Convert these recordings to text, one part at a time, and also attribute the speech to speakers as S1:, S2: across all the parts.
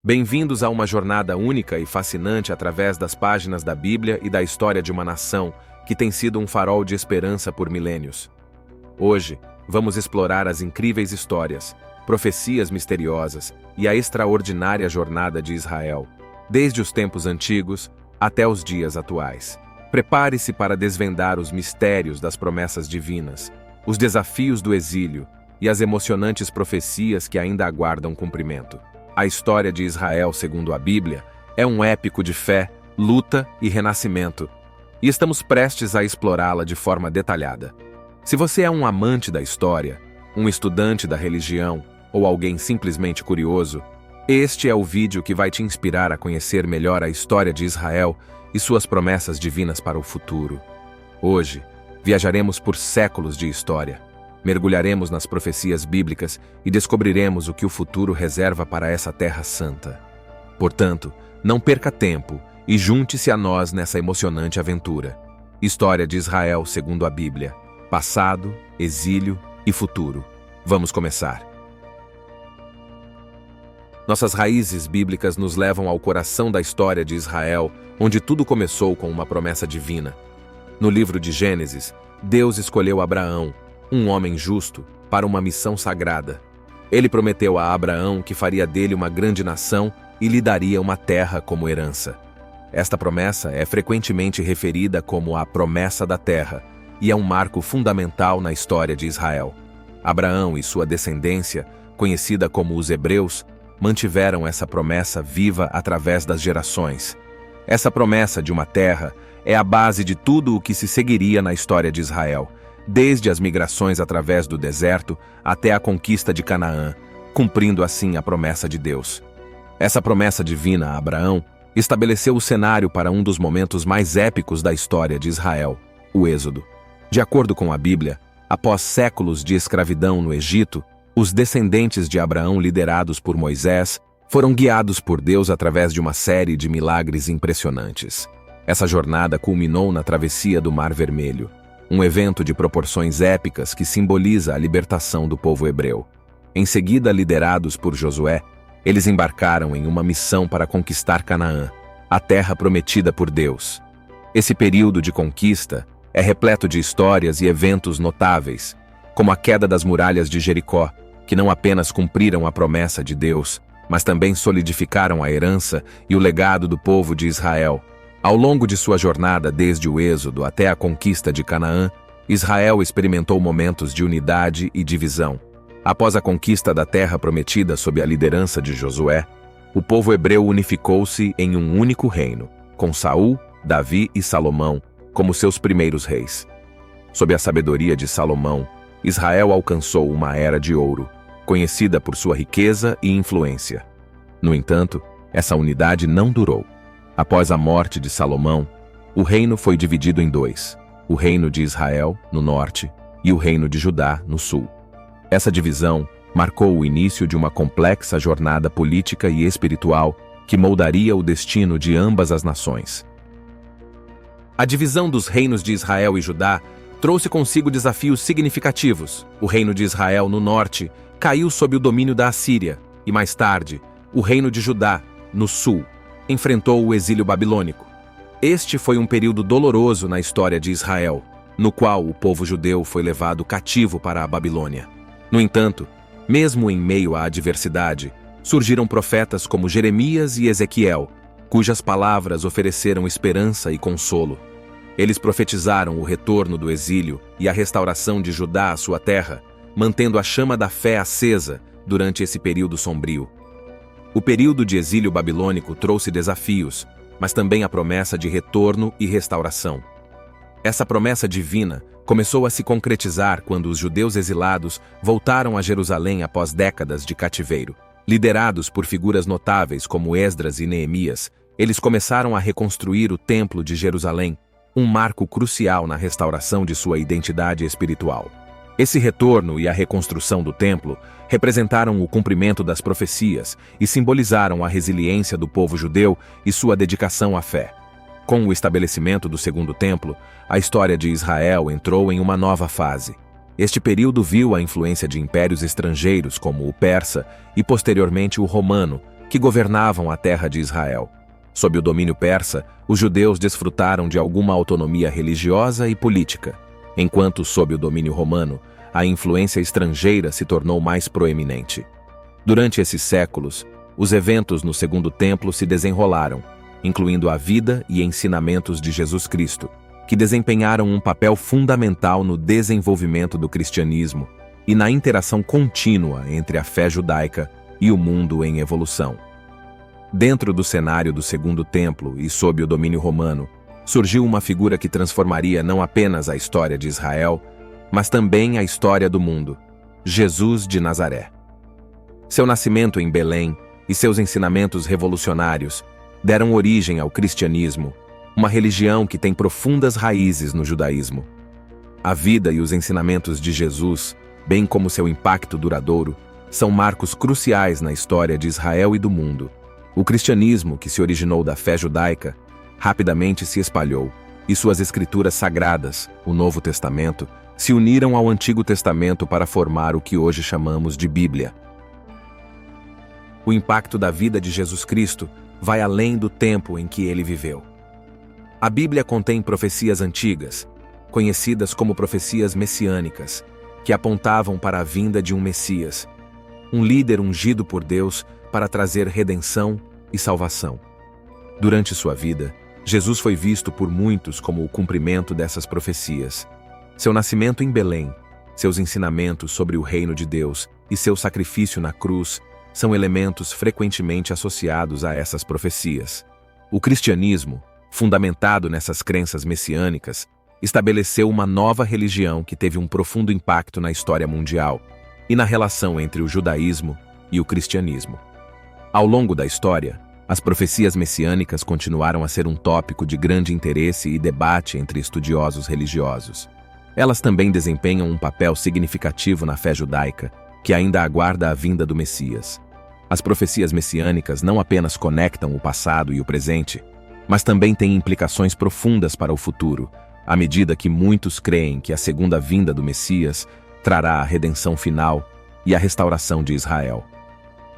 S1: Bem-vindos a uma jornada única e fascinante através das páginas da Bíblia e da história de uma nação que tem sido um farol de esperança por milênios. Hoje, vamos explorar as incríveis histórias, profecias misteriosas e a extraordinária jornada de Israel, desde os tempos antigos até os dias atuais. Prepare-se para desvendar os mistérios das promessas divinas, os desafios do exílio e as emocionantes profecias que ainda aguardam cumprimento. A história de Israel, segundo a Bíblia, é um épico de fé, luta e renascimento, e estamos prestes a explorá-la de forma detalhada. Se você é um amante da história, um estudante da religião ou alguém simplesmente curioso, este é o vídeo que vai te inspirar a conhecer melhor a história de Israel e suas promessas divinas para o futuro. Hoje, viajaremos por séculos de história. Mergulharemos nas profecias bíblicas e descobriremos o que o futuro reserva para essa terra santa. Portanto, não perca tempo e junte-se a nós nessa emocionante aventura. História de Israel segundo a Bíblia. Passado, exílio e futuro. Vamos começar. Nossas raízes bíblicas nos levam ao coração da história de Israel, onde tudo começou com uma promessa divina. No livro de Gênesis, Deus escolheu Abraão, um homem justo, para uma missão sagrada. Ele prometeu a Abraão que faria dele uma grande nação e lhe daria uma terra como herança. Esta promessa é frequentemente referida como a promessa da terra e é um marco fundamental na história de Israel. Abraão e sua descendência, conhecida como os Hebreus, mantiveram essa promessa viva através das gerações. Essa promessa de uma terra é a base de tudo o que se seguiria na história de Israel, desde as migrações através do deserto até a conquista de Canaã, cumprindo assim a promessa de Deus. Essa promessa divina a Abraão estabeleceu o cenário para um dos momentos mais épicos da história de Israel, o Êxodo. De acordo com a Bíblia, após séculos de escravidão no Egito, os descendentes de Abraão, liderados por Moisés, foram guiados por Deus através de uma série de milagres impressionantes. Essa jornada culminou na travessia do Mar Vermelho, um evento de proporções épicas que simboliza a libertação do povo hebreu. Em seguida, liderados por Josué, eles embarcaram em uma missão para conquistar Canaã, a terra prometida por Deus. Esse período de conquista é repleto de histórias e eventos notáveis, como a queda das muralhas de Jericó, que não apenas cumpriram a promessa de Deus, mas também solidificaram a herança e o legado do povo de Israel. Ao longo de sua jornada desde o Êxodo até a conquista de Canaã, Israel experimentou momentos de unidade e divisão. Após a conquista da terra prometida sob a liderança de Josué, o povo hebreu unificou-se em um único reino, com Saul, Davi e Salomão como seus primeiros reis. Sob a sabedoria de Salomão, Israel alcançou uma era de ouro, conhecida por sua riqueza e influência. No entanto, essa unidade não durou. Após a morte de Salomão, o reino foi dividido em dois: o reino de Israel, no norte, e o reino de Judá, no sul. Essa divisão marcou o início de uma complexa jornada política e espiritual que moldaria o destino de ambas as nações. A divisão dos reinos de Israel e Judá trouxe consigo desafios significativos. O reino de Israel, no norte, caiu sob o domínio da Assíria, e mais tarde, o reino de Judá, no sul, enfrentou o exílio babilônico. Este foi um período doloroso na história de Israel, no qual o povo judeu foi levado cativo para a Babilônia. No entanto, mesmo em meio à adversidade, surgiram profetas como Jeremias e Ezequiel, cujas palavras ofereceram esperança e consolo. Eles profetizaram o retorno do exílio e a restauração de Judá à sua terra, mantendo a chama da fé acesa durante esse período sombrio. O período de exílio babilônico trouxe desafios, mas também a promessa de retorno e restauração. Essa promessa divina começou a se concretizar quando os judeus exilados voltaram a Jerusalém após décadas de cativeiro. Liderados por figuras notáveis como Esdras e Neemias, eles começaram a reconstruir o Templo de Jerusalém, um marco crucial na restauração de sua identidade espiritual. Esse retorno e a reconstrução do templo representaram o cumprimento das profecias e simbolizaram a resiliência do povo judeu e sua dedicação à fé. Com o estabelecimento do Segundo Templo, a história de Israel entrou em uma nova fase. Este período viu a influência de impérios estrangeiros como o persa e posteriormente o romano, que governavam a terra de Israel. Sob o domínio persa, os judeus desfrutaram de alguma autonomia religiosa e política, enquanto sob o domínio romano, a influência estrangeira se tornou mais proeminente. Durante esses séculos, os eventos no Segundo Templo se desenrolaram, incluindo a vida e ensinamentos de Jesus Cristo, que desempenharam um papel fundamental no desenvolvimento do cristianismo e na interação contínua entre a fé judaica e o mundo em evolução. Dentro do cenário do Segundo Templo e sob o domínio romano, surgiu uma figura que transformaria não apenas a história de Israel, mas também a história do mundo: Jesus de Nazaré. Seu nascimento em Belém e seus ensinamentos revolucionários deram origem ao cristianismo, uma religião que tem profundas raízes no judaísmo. A vida e os ensinamentos de Jesus, bem como seu impacto duradouro, são marcos cruciais na história de Israel e do mundo. O cristianismo, que se originou da fé judaica, rapidamente se espalhou, e suas escrituras sagradas, o Novo Testamento, se uniram ao Antigo Testamento para formar o que hoje chamamos de Bíblia. O impacto da vida de Jesus Cristo vai além do tempo em que ele viveu. A Bíblia contém profecias antigas, conhecidas como profecias messiânicas, que apontavam para a vinda de um Messias, um líder ungido por Deus para trazer redenção e salvação. Durante sua vida, Jesus foi visto por muitos como o cumprimento dessas profecias. Seu nascimento em Belém, seus ensinamentos sobre o reino de Deus e seu sacrifício na cruz são elementos frequentemente associados a essas profecias. O cristianismo, fundamentado nessas crenças messiânicas, estabeleceu uma nova religião que teve um profundo impacto na história mundial e na relação entre o judaísmo e o cristianismo. Ao longo da história, as profecias messiânicas continuaram a ser um tópico de grande interesse e debate entre estudiosos religiosos. Elas também desempenham um papel significativo na fé judaica, que ainda aguarda a vinda do Messias. As profecias messiânicas não apenas conectam o passado e o presente, mas também têm implicações profundas para o futuro, à medida que muitos creem que a segunda vinda do Messias trará a redenção final e a restauração de Israel.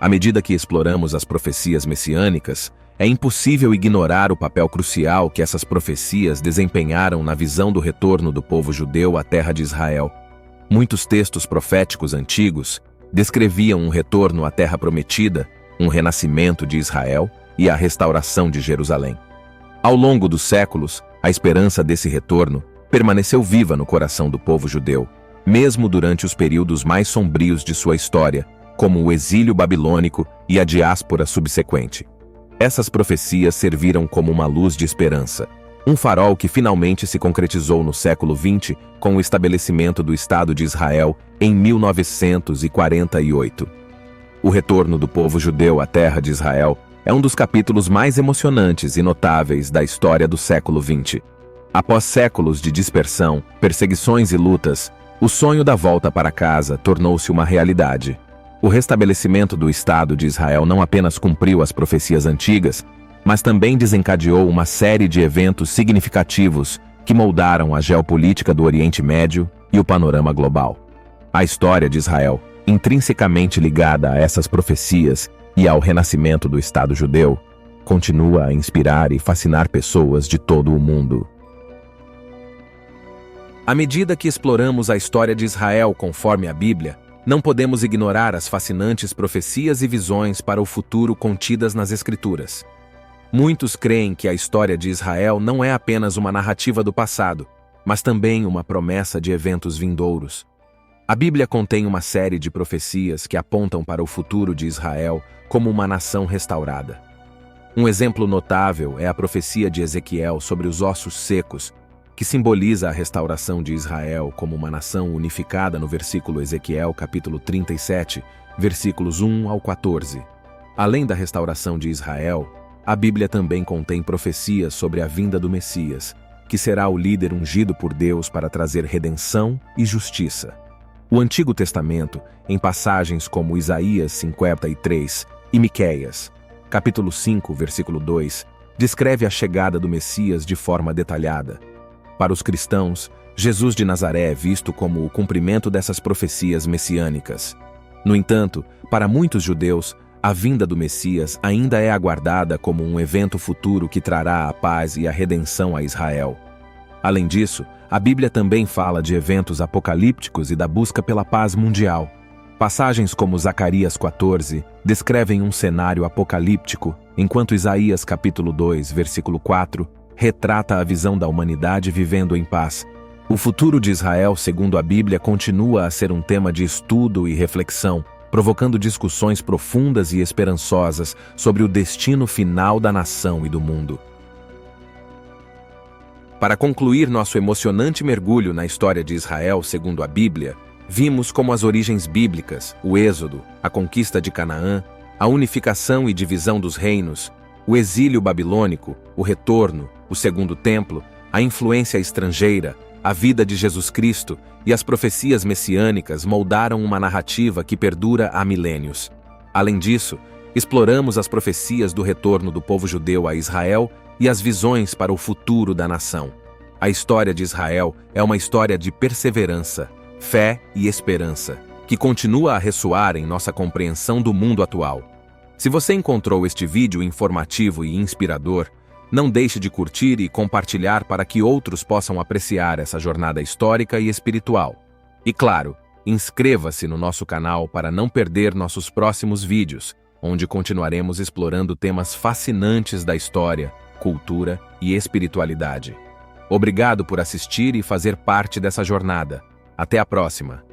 S1: À medida que exploramos as profecias messiânicas, é impossível ignorar o papel crucial que essas profecias desempenharam na visão do retorno do povo judeu à terra de Israel. Muitos textos proféticos antigos descreviam um retorno à terra prometida, um renascimento de Israel e a restauração de Jerusalém. Ao longo dos séculos, a esperança desse retorno permaneceu viva no coração do povo judeu, mesmo durante os períodos mais sombrios de sua história, como o exílio babilônico e a diáspora subsequente. Essas profecias serviram como uma luz de esperança, um farol que finalmente se concretizou no século XX com o estabelecimento do Estado de Israel em 1948. O retorno do povo judeu à terra de Israel é um dos capítulos mais emocionantes e notáveis da história do século XX. Após séculos de dispersão, perseguições e lutas, o sonho da volta para casa tornou-se uma realidade. O restabelecimento do Estado de Israel não apenas cumpriu as profecias antigas, mas também desencadeou uma série de eventos significativos que moldaram a geopolítica do Oriente Médio e o panorama global. A história de Israel, intrinsecamente ligada a essas profecias e ao renascimento do Estado judeu, continua a inspirar e fascinar pessoas de todo o mundo. À medida que exploramos a história de Israel conforme a Bíblia, não podemos ignorar as fascinantes profecias e visões para o futuro contidas nas Escrituras. Muitos creem que a história de Israel não é apenas uma narrativa do passado, mas também uma promessa de eventos vindouros. A Bíblia contém uma série de profecias que apontam para o futuro de Israel como uma nação restaurada. Um exemplo notável é a profecia de Ezequiel sobre os ossos secos, que simboliza a restauração de Israel como uma nação unificada no versículo Ezequiel, capítulo 37, versículos 1 ao 14. Além da restauração de Israel, a Bíblia também contém profecias sobre a vinda do Messias, que será o líder ungido por Deus para trazer redenção e justiça. O Antigo Testamento, em passagens como Isaías 53 e Miqueias, capítulo 5, versículo 2, descreve a chegada do Messias de forma detalhada. Para os cristãos, Jesus de Nazaré é visto como o cumprimento dessas profecias messiânicas. No entanto, para muitos judeus, A vinda do Messias ainda é aguardada como um evento futuro que trará a paz e a redenção a Israel. Além disso, a Bíblia também fala de eventos apocalípticos e da busca pela paz mundial. Passagens como Zacarias 14 descrevem um cenário apocalíptico, enquanto Isaías capítulo 2, versículo 4, retrata a visão da humanidade vivendo em paz. O futuro de Israel, segundo a Bíblia, continua a ser um tema de estudo e reflexão, provocando discussões profundas e esperançosas sobre o destino final da nação e do mundo. Para concluir nosso emocionante mergulho na história de Israel, segundo a Bíblia, vimos como as origens bíblicas, o Êxodo, a conquista de Canaã, a unificação e divisão dos reinos, o exílio babilônico, o retorno, o segundo templo, a influência estrangeira, a vida de Jesus Cristo e as profecias messiânicas moldaram uma narrativa que perdura há milênios. Além disso, exploramos as profecias do retorno do povo judeu a Israel e as visões para o futuro da nação. A história de Israel é uma história de perseverança, fé e esperança, que continua a ressoar em nossa compreensão do mundo atual. Se você encontrou este vídeo informativo e inspirador, não deixe de curtir e compartilhar para que outros possam apreciar essa jornada histórica e espiritual. E claro, inscreva-se no nosso canal para não perder nossos próximos vídeos, onde continuaremos explorando temas fascinantes da história, cultura e espiritualidade. Obrigado por assistir e fazer parte dessa jornada. Até a próxima!